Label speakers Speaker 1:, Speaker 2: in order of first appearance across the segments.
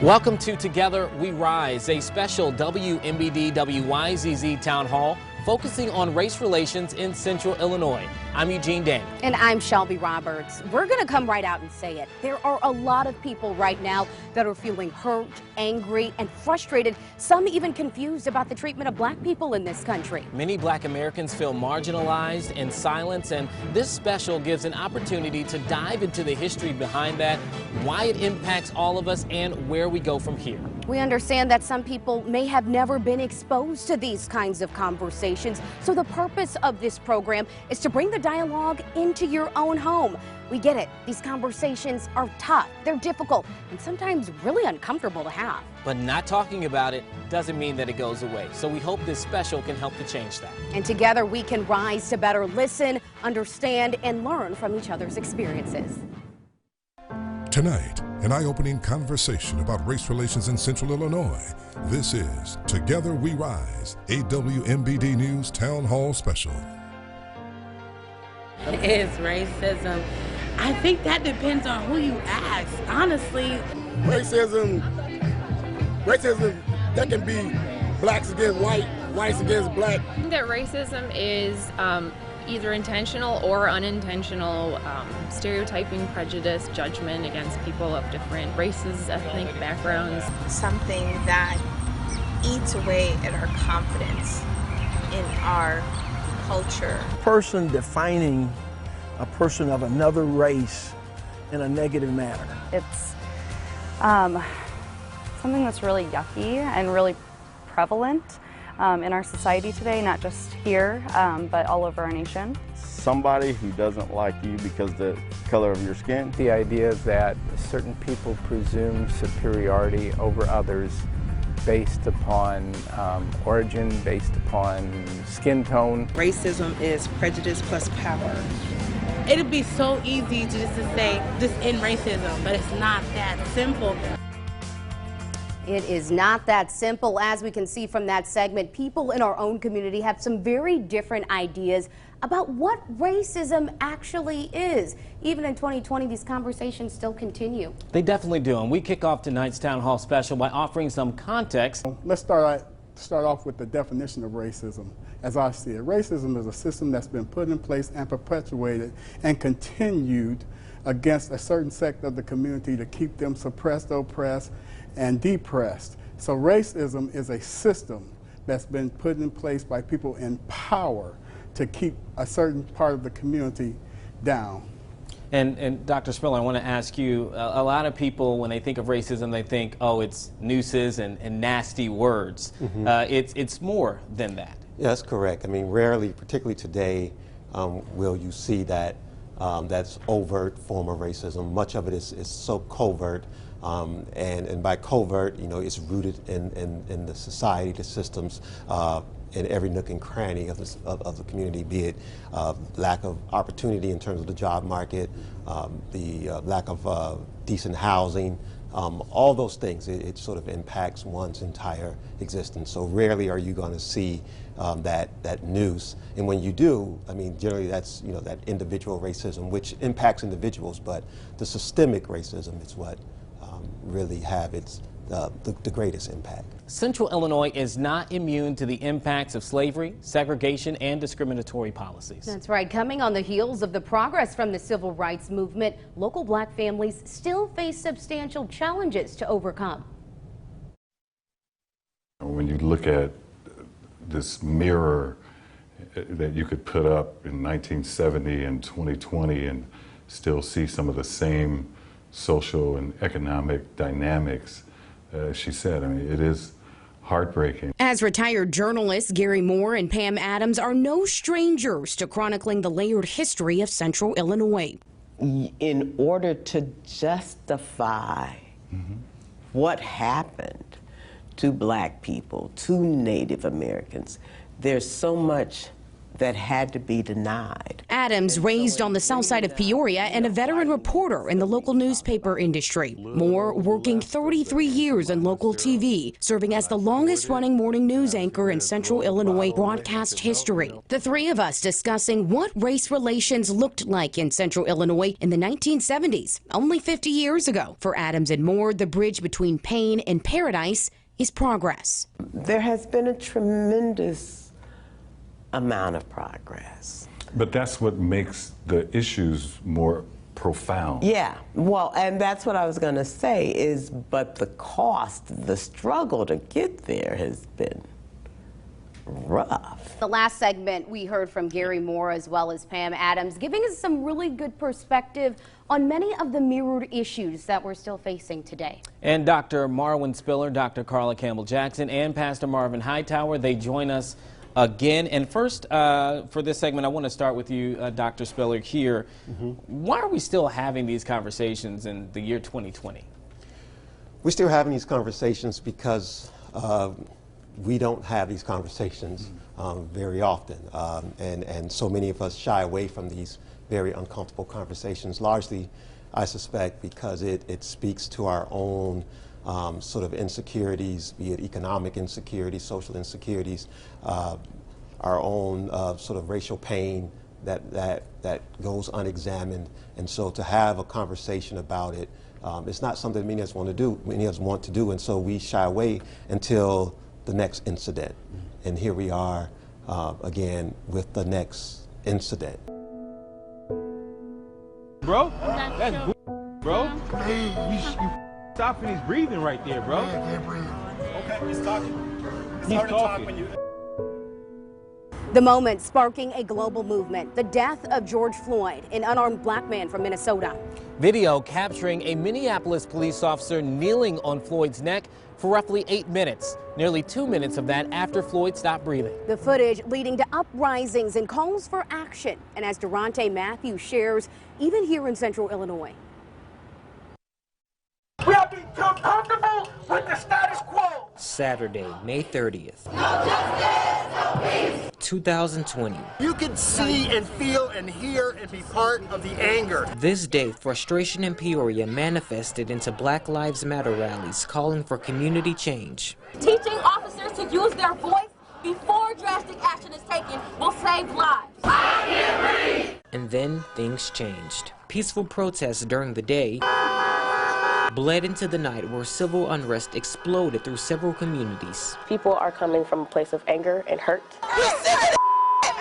Speaker 1: Welcome to Together We Rise, a special WMBD WYZZ town hall focusing on race relations in Central Illinois. I'm Eugene Daniel.
Speaker 2: And I'm Shelby Roberts. We're going to come right out and say it. There are a lot of people right now that are feeling hurt, angry, and frustrated, some even confused about the treatment of black people in this country.
Speaker 1: Many black Americans feel marginalized and silenced, and this special gives an opportunity to dive into the history behind that, why it impacts all of us, and where we go from here.
Speaker 2: We understand that some people may have never been exposed to these kinds of conversations, so the purpose of this program is to bring the dialogue into your own home. We get it. These conversations are tough, they're difficult, and sometimes really uncomfortable to have.
Speaker 1: But not talking about it doesn't mean that it goes away. So we hope this special can help to change that.
Speaker 2: And together we can rise to better listen, understand, and learn from each other's experiences.
Speaker 3: Tonight, an eye-opening conversation about race relations in Central Illinois. This is Together We Rise, a WMBD News Town Hall Special.
Speaker 4: Is racism? I think that depends on who you ask, honestly.
Speaker 5: Racism, that can be blacks against white, whites against black.
Speaker 6: I think that racism is either intentional or unintentional stereotyping, prejudice, judgment against people of different races, ethnic backgrounds.
Speaker 7: Something that eats away at our confidence in our culture.
Speaker 8: Person defining a person of another race in a negative manner.
Speaker 9: It's something that's really yucky and really prevalent in our society today, not just here, but all over our nation.
Speaker 10: Somebody who doesn't like you because of the color of your skin.
Speaker 11: The idea that certain people presume superiority over others based upon origin, based upon skin tone.
Speaker 12: Racism is prejudice plus power.
Speaker 4: It'd be so easy to just say, this end racism, but it's not that simple.
Speaker 2: It is not that simple. As we can see from that segment, people in our own community have some very different ideas about what racism actually is. Even in 2020, these conversations still continue.
Speaker 1: They definitely do, and we kick off tonight's Town Hall Special by offering some context.
Speaker 5: Let's start off with the definition of racism. As I see it, racism is a system that's been put in place and perpetuated and continued against a certain sect of the community to keep them suppressed, oppressed, and depressed. So racism is a system that's been put in place by people in power to keep a certain part of the community down.
Speaker 1: And Dr. Spiller, I want to ask you, a lot of people, when they think of racism, they think, oh, it's nooses and nasty words. It's more than that.
Speaker 13: Yeah, that's correct. I mean, rarely, particularly today, will you see that that's overt form of racism. Much of it is so covert. And by covert, you know, it's rooted in the society, the systems, in every nook and cranny of the community, be it lack of opportunity in terms of the job market, the lack of decent housing, all those things. It sort of impacts one's entire existence. So rarely are you going to see that noose. And when you do, I mean, generally that's, you know, that individual racism, which impacts individuals, but the systemic racism is what really have the greatest impact.
Speaker 1: Central Illinois is not immune to the impacts of slavery, segregation, and discriminatory policies.
Speaker 2: That's right. Coming on the heels of the progress from the civil rights movement, local black families still face substantial challenges to overcome.
Speaker 14: When you look at this mirror that you could put up in 1970 and 2020 and still see some of the same social and economic dynamics, she said, I mean, it is heartbreaking.
Speaker 2: As retired journalists Gary Moore and Pam Adams are no strangers to chronicling the layered history of Central Illinois.
Speaker 15: In order to justify what happened to black people, to Native Americans, there's so much that had to be denied.
Speaker 2: Adams raised on the south side of Peoria and a veteran reporter in the local newspaper industry. Moore working 33 years in local TV, serving as the longest-running morning news anchor in Central Illinois broadcast history. The three of us discussing what race relations looked like in Central Illinois in the 1970s, only 50 years ago. For Adams and Moore, the bridge between pain and paradise is progress.
Speaker 15: There has been a tremendous amount of progress.
Speaker 14: But that's what makes the issues more profound.
Speaker 15: Yeah, well, and that's what I was going to say is, but the cost, the struggle to get there has been rough.
Speaker 2: The last segment we heard from Gary Moore as well as Pam Adams, giving us some really good perspective on many of the mirrored issues that we're still facing today.
Speaker 1: And Dr. Marwin Spiller, Dr. Carla Campbell-Jackson, and Pastor Marvin Hightower, they join us again. And first, for this segment, I want to start with you, Dr. Spiller, here. Why are we still having these conversations in the year 2020?
Speaker 13: We're still having these conversations because we don't have these conversations very often. And so many of us shy away from these very uncomfortable conversations, largely, I suspect, because it speaks to our own sort of insecurities, be it economic insecurities, social insecurities, our own sort of racial pain that goes unexamined. And so to have a conversation about it, it's not something many of us want to do, and so we shy away until the next incident. And here we are again with the next incident.
Speaker 16: Bro, that's bro. You stopping his breathing right there, bro.
Speaker 17: Okay, he's talking. It's
Speaker 16: He's
Speaker 17: hard to talk
Speaker 16: talking.
Speaker 17: when you...
Speaker 2: The moment sparking a global movement, the death of George Floyd, an unarmed black man from Minnesota.
Speaker 1: Video capturing a Minneapolis police officer kneeling on Floyd's neck for roughly 8 minutes. Nearly 2 minutes of that after Floyd stopped breathing.
Speaker 2: The footage leading to uprisings and calls for action. And as Durante Matthews shares, even here in Central Illinois.
Speaker 17: We are being too comfortable with the status quo.
Speaker 18: Saturday, May 30th.
Speaker 17: No justice, no peace.
Speaker 18: 2020.
Speaker 17: You can see and feel and hear and be part of the anger.
Speaker 18: This day, frustration in Peoria manifested into Black Lives Matter rallies calling for community change.
Speaker 19: Teaching officers to use their voice before drastic action is taken will save lives. I can't breathe.
Speaker 18: And then things changed. Peaceful protests during the day bled into the night where civil unrest exploded through several communities.
Speaker 20: People are coming from a place of anger and hurt.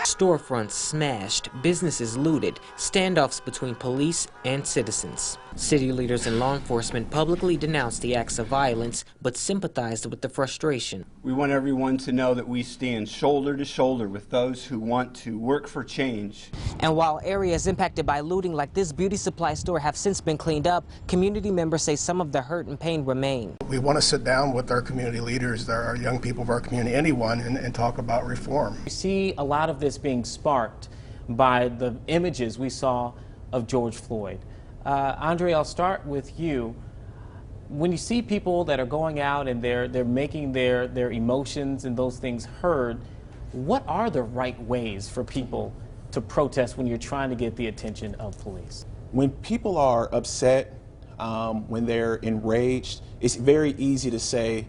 Speaker 18: Storefronts smashed, businesses looted, standoffs between police and citizens. City leaders and law enforcement publicly denounced the acts of violence, but sympathized with the frustration.
Speaker 21: We want everyone to know that we stand shoulder to shoulder with those who want to work for change.
Speaker 18: And while areas impacted by looting like this beauty supply store have since been cleaned up, community members say some of the hurt and pain remain.
Speaker 22: We want to sit down with our community leaders, our young people of our community, anyone, and talk about reform.
Speaker 1: You see a lot of this being sparked by the images we saw of George Floyd. Andre, I'll start with you. When you see people that are going out and they're making their emotions and those things heard, what are the right ways for people to protest when you're trying to get the attention of police?
Speaker 23: When people are upset, when they're enraged, it's very easy to say,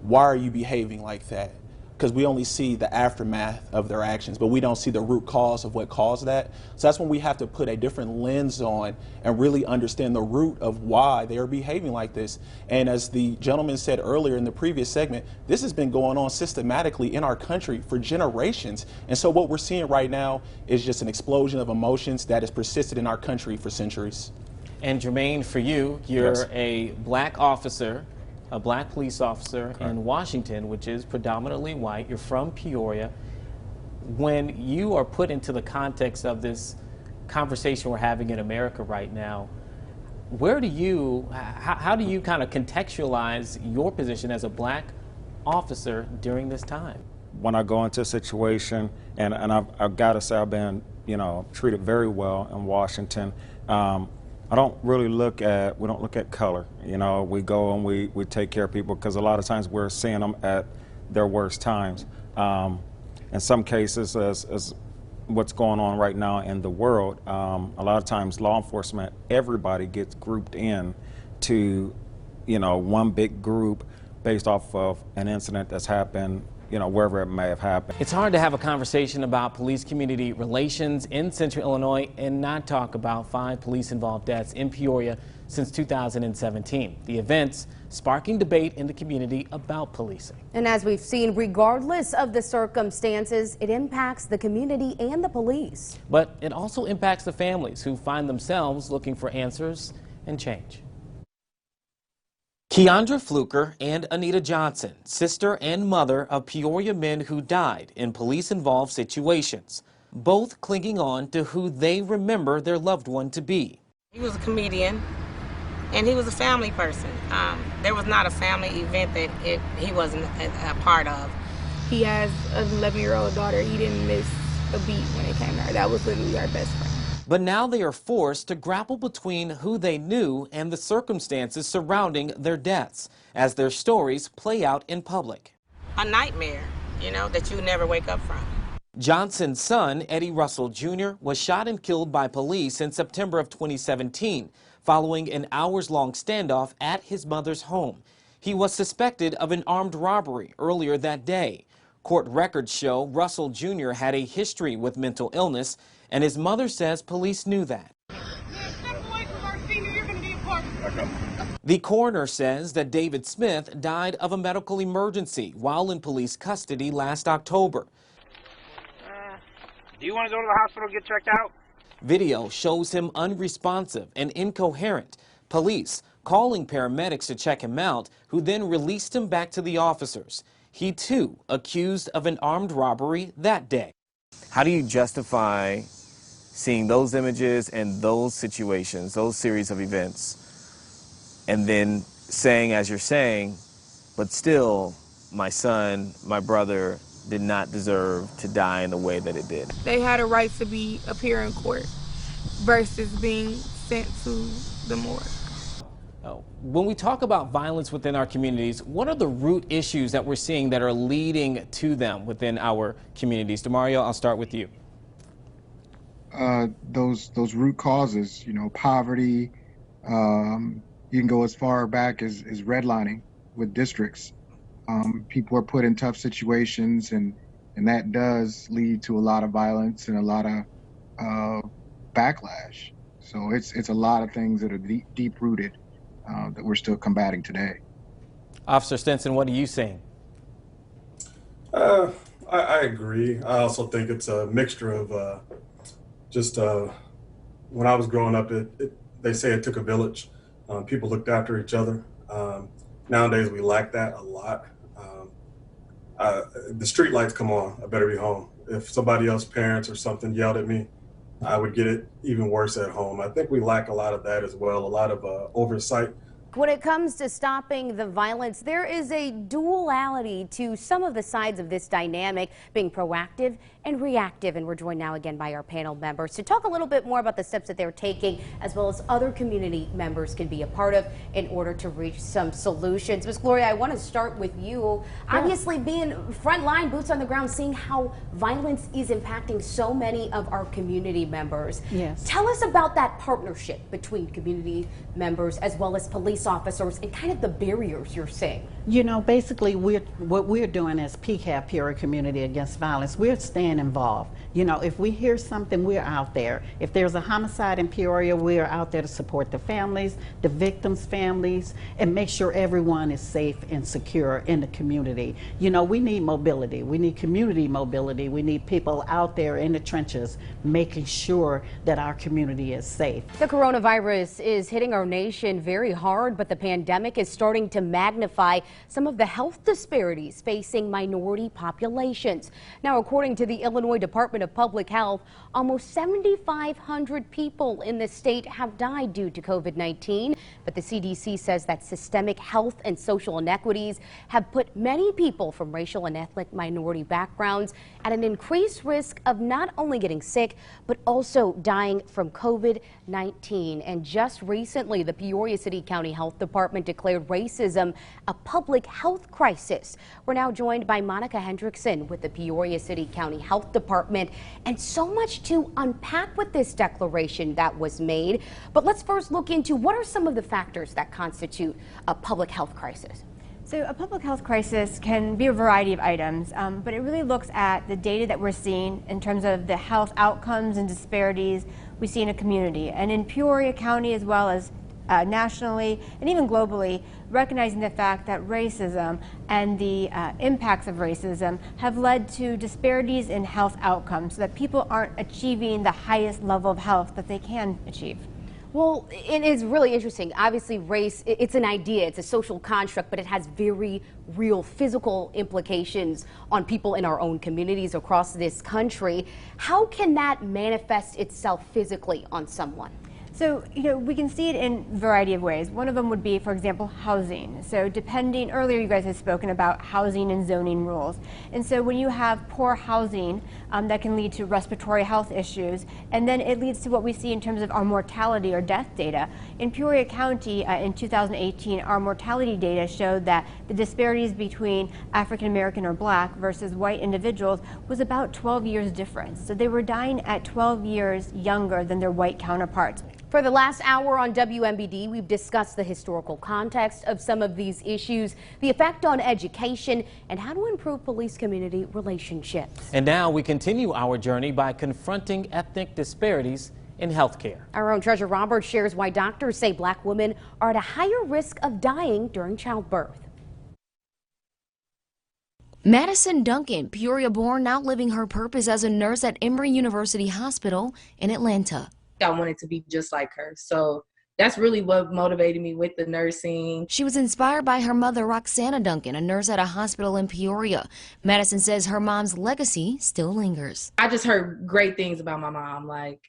Speaker 23: why are you behaving like that? Because we only see the aftermath of their actions, but we don't see the root cause of what caused that. So that's when we have to put a different lens on and really understand the root of why they are behaving like this. And as the gentleman said earlier in the previous segment, this has been going on systematically in our country for generations. And so what we're seeing right now is just an explosion of emotions that has persisted in our country for centuries.
Speaker 1: And Jermaine, for you, you're a black officer, a black police officer in Washington, which is predominantly white. You're from Peoria. When you are put into the context of this conversation we're having in America right now, how do you kind of contextualize your position as a black officer during this time?
Speaker 24: When I go into a situation, and I've got to say I've been, treated very well in Washington. I don't really look at color. We go and we take care of people because a lot of times we're seeing them at their worst times. In some cases, as what's going on right now in the world, a lot of times law enforcement, everybody gets grouped in to, one big group based off of an incident that's happened, wherever it may have happened.
Speaker 1: It's hard to have a conversation about police-community relations in Central Illinois and not talk about 5 police-involved deaths in Peoria since 2017. The events sparking debate in the community about policing.
Speaker 2: And as we've seen, regardless of the circumstances, it impacts the community and the police.
Speaker 1: But it also impacts the families who find themselves looking for answers and change. Keandra Fluker and Anita Johnson, sister and mother of Peoria men who died in police-involved situations, both clinging on to who they remember their loved one to be.
Speaker 4: He was a comedian, and he was a family person. There was not a family event that he wasn't a part of.
Speaker 3: He has an 11-year-old daughter. He didn't miss a beat when it came to her. That was literally our best friend.
Speaker 1: But now they are forced to grapple between who they knew and the circumstances surrounding their deaths as their stories play out in public.
Speaker 4: A nightmare, that you never wake up from.
Speaker 1: Johnson's son, Eddie Russell Jr., was shot and killed by police in September of 2017, following an hours-long standoff at his mother's home. He was suspected of an armed robbery earlier that day. Court records show Russell Jr. had a history with mental illness, and his mother says police knew that. The coroner says that David Smith died of a medical emergency while in police custody last October.
Speaker 6: Do you want to go to the hospital and get checked out?
Speaker 1: Video shows him unresponsive and incoherent. Police calling paramedics to check him out, who then released him back to the officers. He too accused of an armed robbery that day. How do you justify seeing those images and those situations, those series of events, and then saying, as you're saying, but still, my son, my brother, did not deserve to die in the way that it did?
Speaker 3: They had a right to appear in court versus being sent to the morgue.
Speaker 1: When we talk about violence within our communities, what are the root issues that we're seeing that are leading to them within our communities? DeMario, I'll start with you.
Speaker 7: Those root causes, poverty. You can go as far back as redlining with districts. People are put in tough situations, and that does lead to a lot of violence and a lot of backlash. So it's a lot of things that are deep rooted that we're still combating today.
Speaker 1: Officer Stinson, what are you saying?
Speaker 8: I agree. I also think it's a mixture of when I was growing up, they say it took a village. People looked after each other. Nowadays, we lack that a lot. The street lights come on, I better be home. If somebody else's parents or something yelled at me, I would get it even worse at home. I think we lack a lot of that as well, a lot of oversight.
Speaker 2: When it comes to stopping the violence, there is a duality to some of the sides of this dynamic, being proactive and reactive. And we're joined now again by our panel members to talk a little bit more about the steps that they're taking, as well as other community members can be a part of in order to reach some solutions. Ms. Gloria, I want to start with you. Yeah. Obviously, being frontline, boots on the ground, seeing how violence is impacting so many of our community members.
Speaker 25: Yes.
Speaker 2: Tell us about that partnership between community members as well as police officers and kind of the barriers you're seeing.
Speaker 25: Basically, what we're doing as PCAP, Peoria Community Against Violence, we're staying involved. If we hear something, we're out there. If there's a homicide in Peoria, we're out there to support the families, the victims' families, and make sure everyone is safe and secure in the community. We need mobility. We need community mobility. We need people out there in the trenches making sure that our community is safe.
Speaker 2: The coronavirus is hitting our nation very hard, but the pandemic is starting to magnify some of the health disparities facing minority populations. Now, according to the Illinois Department of Public Health, almost 7,500 people in the state have died due to COVID-19. But the CDC says that systemic health and social inequities have put many people from racial and ethnic minority backgrounds at an increased risk of not only getting sick, but also dying from COVID-19. And just recently, the Peoria City County Health Health Department declared racism a public health crisis. We're now joined by Monica Hendrickson with the Peoria City County Health Department, and so much to unpack with this declaration that was made. But let's first look into what are some of the factors that constitute a public health crisis.
Speaker 5: So a public health crisis can be a variety of items, but it really looks at the data that we're seeing in terms of the health outcomes and disparities we see in a community. And in Peoria County, as well as nationally and even globally, recognizing the fact that racism and the impacts of racism have led to disparities in health outcomes, so that people aren't achieving the highest level of health that they can achieve.
Speaker 2: Well, it is really interesting. Obviously, race, it's an idea, it's a social construct, but it has very real physical implications on people in our own communities across this country. How can that manifest itself physically on someone?
Speaker 5: So, we can see it in a variety of ways. One of them would be, for example, housing. So earlier you guys have spoken about housing and zoning rules. And so when you have poor housing, that can lead to respiratory health issues, and then it leads to what we see in terms of our mortality or death data. In Peoria County in 2018, our mortality data showed that the disparities between African American or Black versus white individuals was about 12 years difference. So they were dying at 12 years younger than their white counterparts.
Speaker 2: For the last hour on WMBD, we've discussed the historical context of some of these issues, the effect on education, and how to improve police-community relationships.
Speaker 1: And now we continue our journey by confronting ethnic disparities in healthcare.
Speaker 2: Our own Treasure Roberts shares why doctors say Black women are at a higher risk of dying during childbirth.
Speaker 9: Madison Duncan, Peoria-born, now living her purpose as a nurse at Emory University Hospital in Atlanta.
Speaker 10: I wanted to be just like her. So that's really what motivated me with the nursing.
Speaker 9: She was inspired by her mother, Roxana Duncan, a nurse at a hospital in Peoria. Madison says her mom's legacy still lingers.
Speaker 10: I just heard great things about my mom. Like,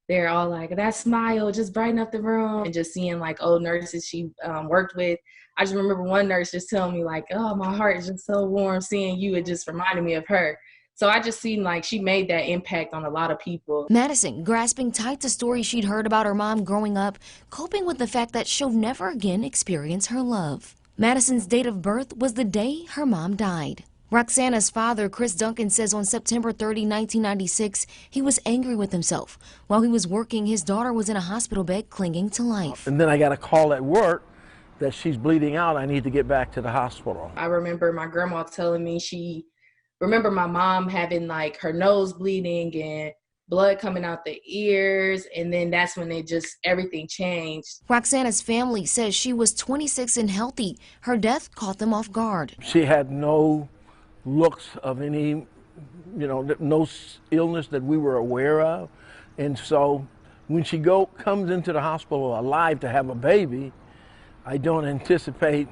Speaker 10: they're all like, that smile just brighten up the room. And just seeing like old nurses she worked with. I just remember one nurse just telling me like, oh, my heart is just so warm seeing you. It just reminded me of her. So I just seen like she made that impact on a lot of people.
Speaker 9: Madison grasping tight to stories she'd heard about her mom growing up, coping with the fact that she'll never again experience her love. Madison's date of birth was the day her mom died. Roxana's father, Chris Duncan, says on September 30, 1996, he was angry with himself. While he was working, his daughter was in a hospital bed clinging to life.
Speaker 11: And then I got a call at work that she's bleeding out. I need to get back to the hospital.
Speaker 10: I remember my grandma telling me remember my mom having like her nose bleeding and blood coming out the ears, and then that's when everything changed.
Speaker 9: Roxana's family says she was 26 and healthy. Her death caught them off guard.
Speaker 11: She had no looks of any, no illness that we were aware of. And so when she comes into the hospital alive to have a baby, I don't anticipate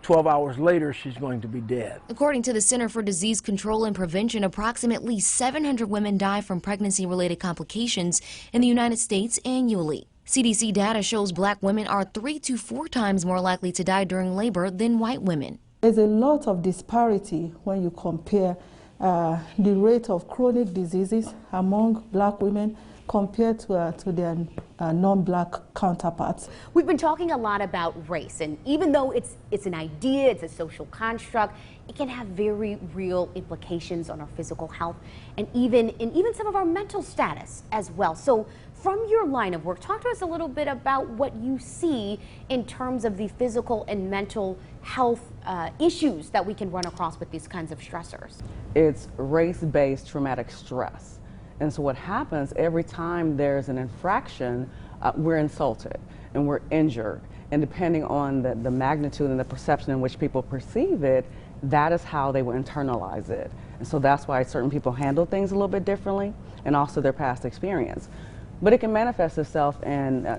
Speaker 11: 12 hours later, she's going to be dead.
Speaker 9: According to the Center for Disease Control and Prevention, approximately 700 women die from pregnancy-related complications in the United States annually. CDC data shows Black women are 3 to 4 times more likely to die during labor than white women.
Speaker 12: There's a lot of disparity when you compare the rate of chronic diseases among Black women compared to their non-Black counterparts.
Speaker 2: We've been talking a lot about race, and even though it's an idea, it's a social construct, it can have very real implications on our physical health and even some of our mental status as well. So from your line of work, talk to us a little bit about what you see in terms of the physical and mental health issues that we can run across with these kinds of stressors.
Speaker 26: It's race-based traumatic stress. And so what happens every time there's an infraction, we're insulted and we're injured. And depending on the magnitude and the perception in which people perceive it, that is how they will internalize it. And so that's why certain people handle things a little bit differently, and also their past experience. But it can manifest itself in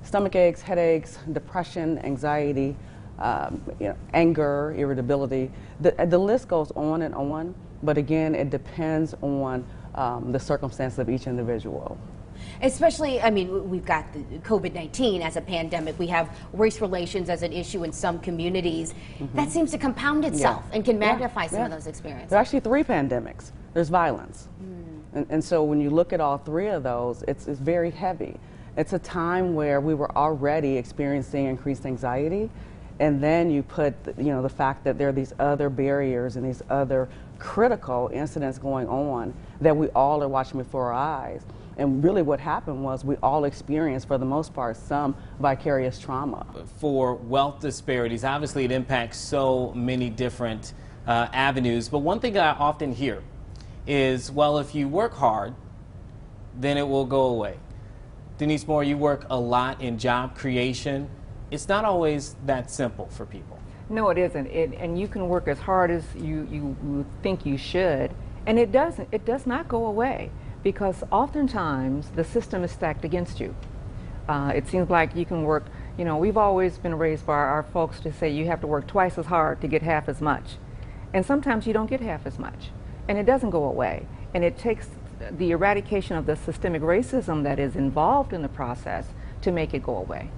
Speaker 26: stomach aches, headaches, depression, anxiety, anger, irritability. The list goes on and on, but again, it depends on the circumstance of each individual.
Speaker 2: Especially, I mean, we've got the COVID-19 as a pandemic. We have race relations as an issue in some communities. That seems to compound itself and can magnify some of those experiences.
Speaker 26: There are actually 3 pandemics. There's violence. And so when you look at all 3 of those, it's very heavy. It's a time where we were already experiencing increased anxiety, and then you put, the fact that there are these other barriers and these other critical incidents going on that we all are watching before our eyes. And really what happened was we all experienced, for the most part, some vicarious trauma.
Speaker 1: For wealth disparities, obviously it impacts so many different avenues, but one thing I often hear is, well, if you work hard, then it will go away. Denise Moore, you work a lot in job creation. It's not always that simple for people.
Speaker 13: No, it isn't. And you can work as hard as you think you should, and it does not go away, because oftentimes the system is stacked against you. It seems like you can work, we've always been raised by our folks to say you have to work twice as hard to get half as much. And sometimes you don't get half as much, and it doesn't go away. And it takes the eradication of the systemic racism that is involved in the process to make it go away.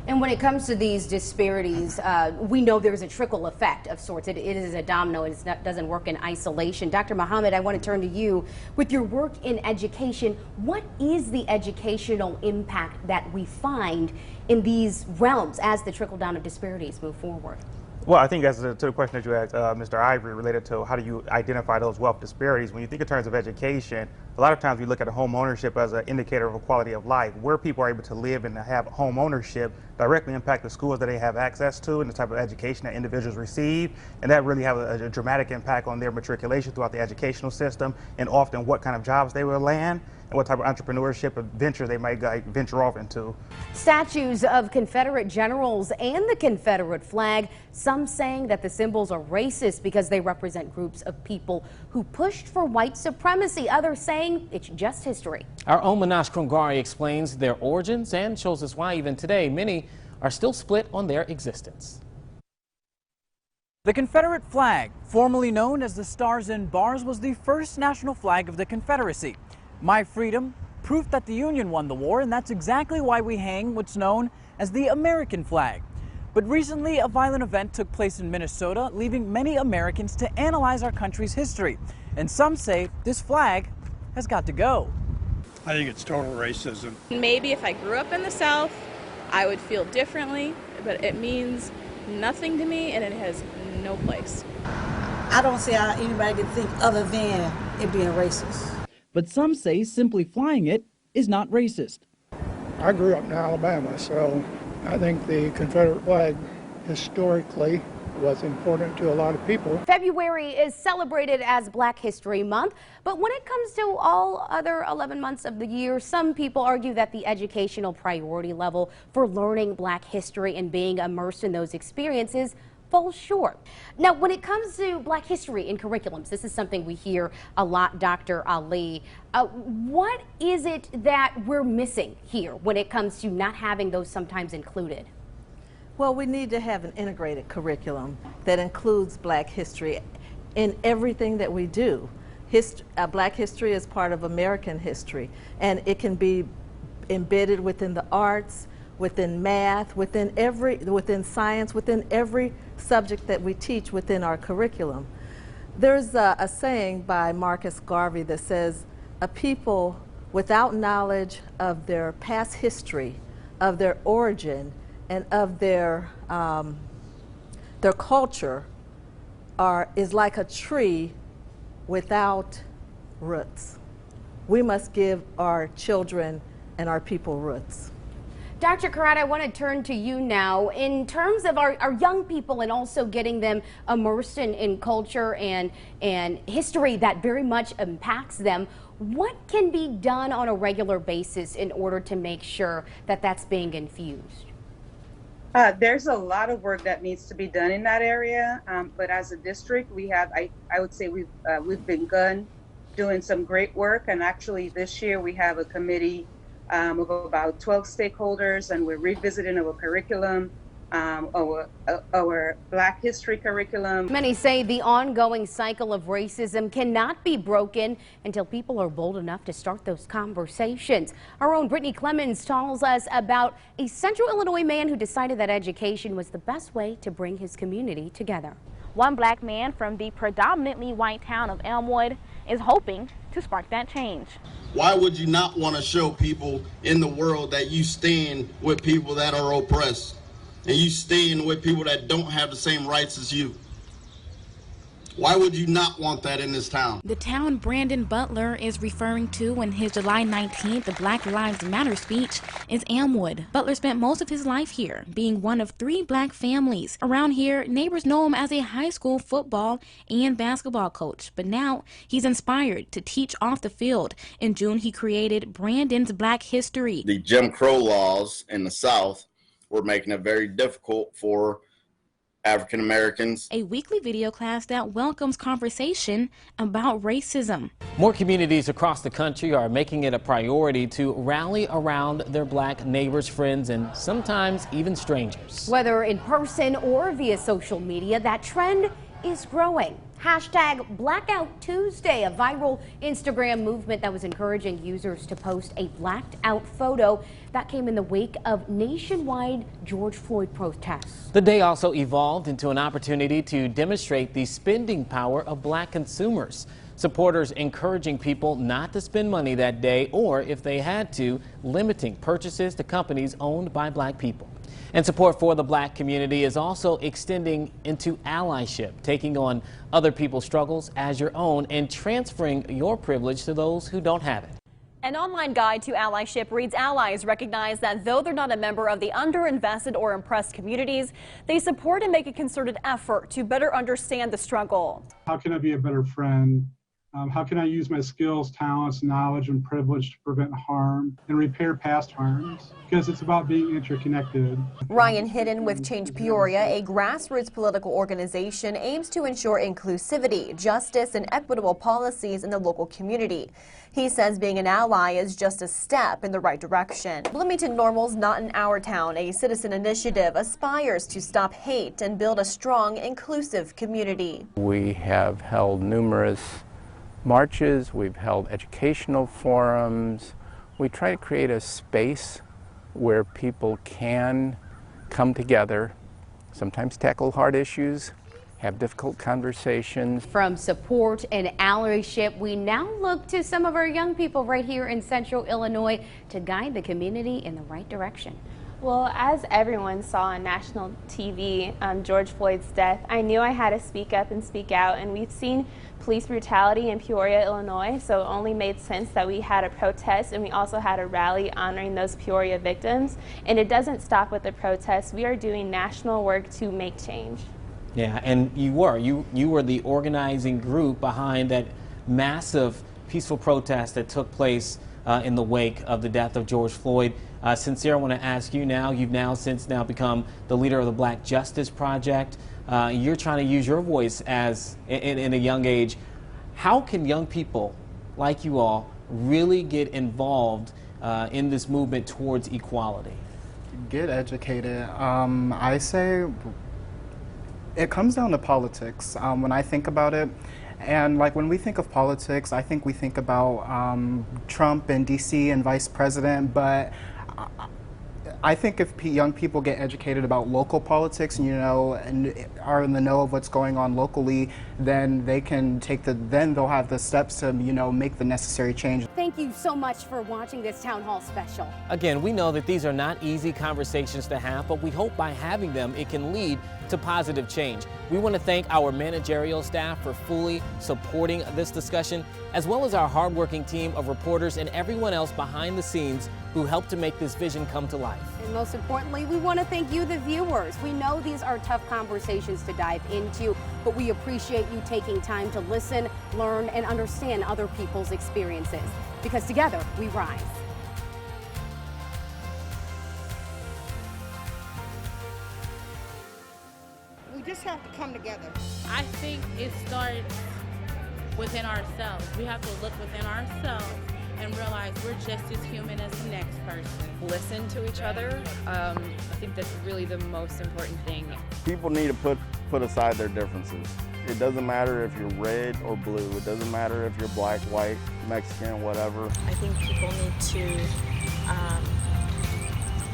Speaker 2: And when it comes to these disparities, we know there's a trickle effect of sorts. It is a domino, and it doesn't work in isolation. Dr. Muhammad, I want to turn to you. With your work in education, what is the educational impact that we find in these realms as the trickle down of disparities move forward?
Speaker 14: Well, I think as to the question that you asked, Mr. Ivory, related to how do you identify those wealth disparities, when you think in terms of education, a lot of times we look at home ownership as an indicator of a quality of life. Where people are able to live and have home ownership directly impact the schools that they have access to and the type of education that individuals receive, and that really have a dramatic impact on their matriculation throughout the educational system, and often what kind of jobs they will land and what type of entrepreneurship or venture they might venture off into.
Speaker 2: Statues of Confederate generals and the Confederate flag, some saying that the symbols are racist because they represent groups of people who pushed for white supremacy. Others saying it's just history.
Speaker 1: Our own Manash Krungari explains their origins and shows us why even today many are still split on their existence.
Speaker 15: The Confederate flag, formerly known as the Stars and Bars, was the first national flag of the Confederacy. My freedom, proof that the Union won the war, and that's exactly why we hang what's known as the American flag. But recently, a violent event took place in Minnesota, leaving many Americans to analyze our country's history. And some say this flag has got to go.
Speaker 16: I think it's total racism.
Speaker 17: Maybe if I grew up in the South, I would feel differently, but it means nothing to me and it has no place.
Speaker 19: I don't see how anybody can think other than it being racist.
Speaker 15: But some say simply flying it is not racist.
Speaker 22: I grew up in Alabama, so I think the Confederate flag historically was important to a lot of people.
Speaker 2: February is celebrated as Black History Month, but when it comes to all other 11 months of the year, some people argue that the educational priority level for learning Black history and being immersed in those experiences falls short. Now, when it comes to Black history in curriculums, this is something we hear a lot, Dr. Ali. What is it that we're missing here when it comes to not having those sometimes included?
Speaker 19: Well, we need to have an integrated curriculum that includes Black history in everything that we do. Black history is part of American history, and it can be embedded within the arts, within math, within science, within every subject that we teach within our curriculum. There's a saying by Marcus Garvey that says, a people without knowledge of their past history, of their origin, and of their culture is like a tree without roots. We must give our children and our people roots.
Speaker 2: Dr. Karat, I want to turn to you now. In terms of our young people and also getting them immersed in culture and history that very much impacts them, what can be done on a regular basis in order to make sure that that's being infused?
Speaker 27: There's a lot of work that needs to be done in that area, but as a district, we have, I would say we've begun doing some great work, and actually this year we have a committee of about 12 stakeholders, and we're revisiting our curriculum, our Black history curriculum.
Speaker 2: Many say the ongoing cycle of racism cannot be broken until people are bold enough to start those conversations. Our own Brittany Clemens tells us about a Central Illinois man who decided that education was the best way to bring his community together.
Speaker 28: One Black man from the predominantly white town of Elmwood
Speaker 4: is hoping to spark that change.
Speaker 6: Why would you not want to show people in the world that you stand with people that are oppressed and you stand with people that don't have the same rights as you? Why would you not want that in this town?
Speaker 4: The town Brandon Butler is referring to in his July 19th Black Lives Matter speech is Elmwood. Butler spent most of his life here, being one of 3 black families. Around here, neighbors know him as a high school football and basketball coach, but now he's inspired to teach off the field. In June, he created Brandon's Black History.
Speaker 6: The Jim Crow laws in the South were making it very difficult for African Americans.
Speaker 4: A weekly video class that welcomes conversation about racism.
Speaker 1: More communities across the country are making it a priority to rally around their black neighbors, friends, and sometimes even strangers.
Speaker 2: Whether in person or via social media, that trend is growing. Hashtag Blackout Tuesday, a viral Instagram movement that was encouraging users to post a blacked out photo that came in the wake of nationwide George Floyd protests.
Speaker 1: The day also evolved into an opportunity to demonstrate the spending power of black consumers. Supporters encouraging people not to spend money that day, or if they had to, limiting purchases to companies owned by black people. And support for the black community is also extending into allyship, taking on other people's struggles as your own and transferring your privilege to those who don't have it.
Speaker 18: An online guide to allyship reads allies recognize that though they're not a member of the underinvested or oppressed communities, they support and make a concerted effort to better understand the struggle.
Speaker 20: How can I be a better friend? How can I use my skills, talents, knowledge, and privilege to prevent harm and repair past harms? Because it's about being interconnected.
Speaker 18: Ryan Hidden with Change Peoria, a grassroots political organization, aims to ensure inclusivity, justice, and equitable policies in the local community. He says being an ally is just a step in the right direction. Bloomington Normal's Not in Our Town, a citizen initiative, aspires to stop hate and build a strong, inclusive community.
Speaker 21: We have held numerous marches, we've held educational forums. We try to create a space where people can come together, sometimes tackle hard issues, have difficult conversations.
Speaker 2: From support and allyship, we now look to some of our young people right here in Central Illinois to guide the community in the right direction.
Speaker 23: Well, as everyone saw on national TV, George Floyd's death, I knew I had to speak up and speak out, and we've seen police brutality in Peoria, Illinois, so it only made sense that we had a protest and we also had a rally honoring those Peoria victims. And it doesn't stop with the protest. We are doing national work to make change.
Speaker 1: Yeah, and you were the organizing group behind that massive peaceful protest that took place in the wake of the death of George Floyd. Sincere, I want to ask you now, you've since become the leader of the Black Justice Project. You're trying to use your voice as in a young age. How can young people like you all really get involved in this movement towards equality?
Speaker 24: Get educated. I say it comes down to politics when I think about it. And like when we think of politics, I think we think about Trump and DC and vice president, but I think if young people get educated about local politics, and and are in the know of what's going on locally, then they can then they'll have the steps to, make the necessary change.
Speaker 2: Thank you so much for watching this Town Hall special.
Speaker 1: Again, we know that these are not easy conversations to have, but we hope by having them, it can lead to positive change. We want to thank our managerial staff for fully supporting this discussion, as well as our hardworking team of reporters and everyone else behind the scenes who helped to make this vision come to life.
Speaker 2: And most importantly, we want to thank you, the viewers. We know these are tough conversations to dive into, but we appreciate you taking time to listen, learn, and understand other people's experiences. Because together, we rise.
Speaker 28: We just have to come together.
Speaker 17: I think it starts within ourselves. We have to look within ourselves and realize we're just as human as the next person.
Speaker 29: Listen to each other. I think that's really the most important thing.
Speaker 6: People need to put aside their differences. It doesn't matter if you're red or blue. It doesn't matter if you're black, white, Mexican, whatever.
Speaker 30: I think people need to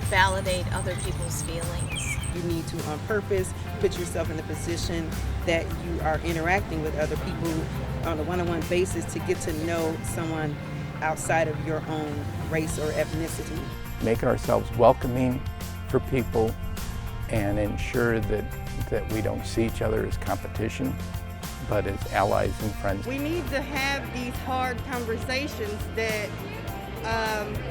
Speaker 30: validate other people's feelings
Speaker 3: You need to, on purpose, put yourself in a position that you are interacting with other people on a one-on-one basis to get to know someone outside of your own race or ethnicity.
Speaker 21: Making ourselves welcoming for people and ensure that we don't see each other as competition, but as allies and friends.
Speaker 3: We need to have these hard conversations that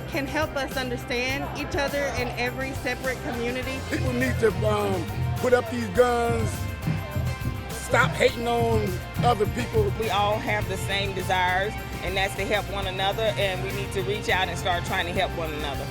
Speaker 3: can help us understand each other in every separate community.
Speaker 5: People need to put up these guns, stop hating on other people.
Speaker 7: We all have the same desires, and that's to help one another, and we need to reach out and start trying to help one another.